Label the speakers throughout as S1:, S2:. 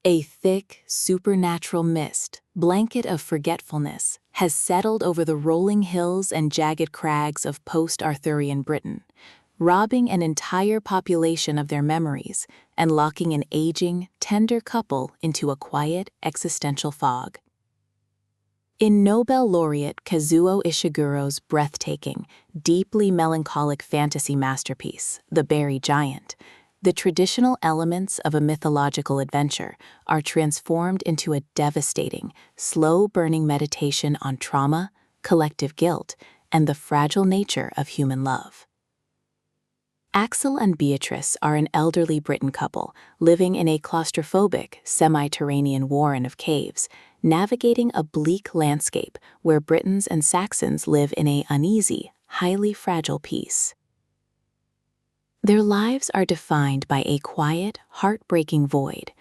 S1: A thick, supernatural mist, blanket of forgetfulness, has settled over the rolling hills and jagged crags of post-Arthurian Britain, robbing an entire population of their memories and locking an aging, tender couple into a quiet, existential fog. In Nobel laureate Kazuo Ishiguro's breathtaking, deeply melancholic fantasy masterpiece, The Buried Giant, the traditional elements of a mythological adventure are transformed into a devastating, slow-burning meditation on trauma, collective guilt, and the fragile nature of human love. Axl and Beatrice are an elderly Briton couple living in a claustrophobic, semi-Terranean warren of caves, navigating a bleak landscape where Britons and Saxons live in an uneasy, highly fragile peace. Their lives are defined by a quiet, heartbreaking void.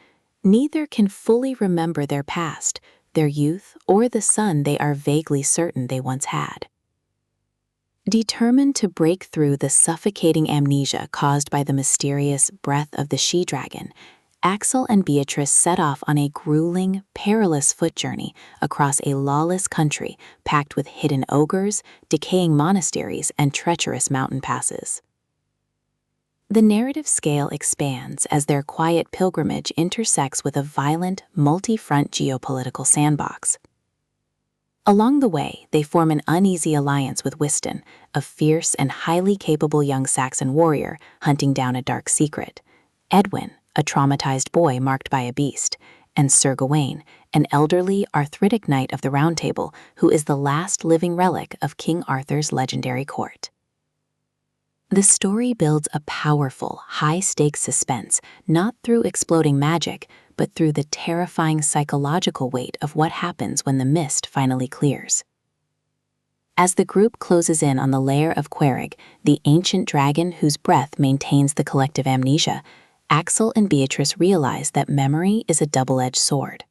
S1: Neither can fully remember their past, their youth, or the son they are vaguely certain they once had. Determined to break through the suffocating amnesia caused by the mysterious breath of the she-dragon, Axl and Beatrice set off on a grueling, perilous foot journey across a lawless country packed with hidden ogres, decaying monasteries, and treacherous mountain passes. The narrative scale expands as their quiet pilgrimage intersects with a violent, multi-front geopolitical sandbox. Along the way, they form an uneasy alliance with Wystan, a fierce and highly capable young Saxon warrior hunting down a dark secret, Edwin, a traumatized boy marked by a beast, and Sir Gawain, an elderly, arthritic knight of the Round Table who is the last living relic of King Arthur's legendary court. The story builds a powerful, high-stakes suspense not through exploding magic, but through the terrifying psychological weight of what happens when the mist finally clears. As the group closes in on the lair of Querrig, the ancient dragon whose breath maintains the collective amnesia, Axl and Beatrice realize that memory is a double-edged sword.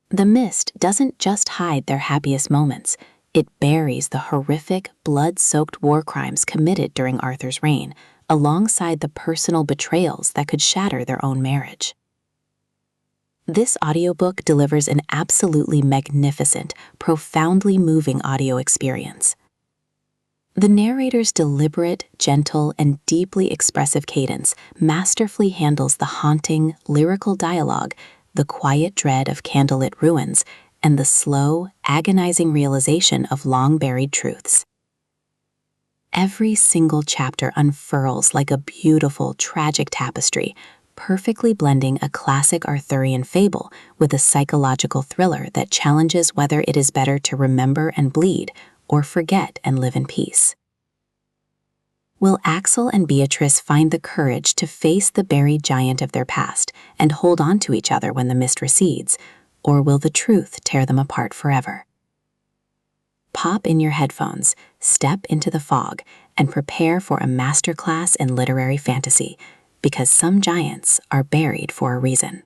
S1: The mist doesn't just hide their happiest moments. It buries the horrific, blood-soaked war crimes committed during Arthur's reign, alongside the personal betrayals that could shatter their own marriage. This audiobook delivers an absolutely magnificent, profoundly moving audio experience. The narrator's deliberate, gentle, and deeply expressive cadence masterfully handles the haunting, lyrical dialogue, the quiet dread of candlelit ruins, and the slow, agonizing realization of long-buried truths. Every single chapter unfurls like a beautiful, tragic tapestry, perfectly blending a classic Arthurian fable with a psychological thriller that challenges whether it is better to remember and bleed or forget and live in peace. Will Axl and Beatrice find the courage to face the buried giant of their past and hold on to each other when the mist recedes, or will the truth tear them apart forever? Pop in your headphones, step into the fog, and prepare for a masterclass in literary fantasy, because some giants are buried for a reason.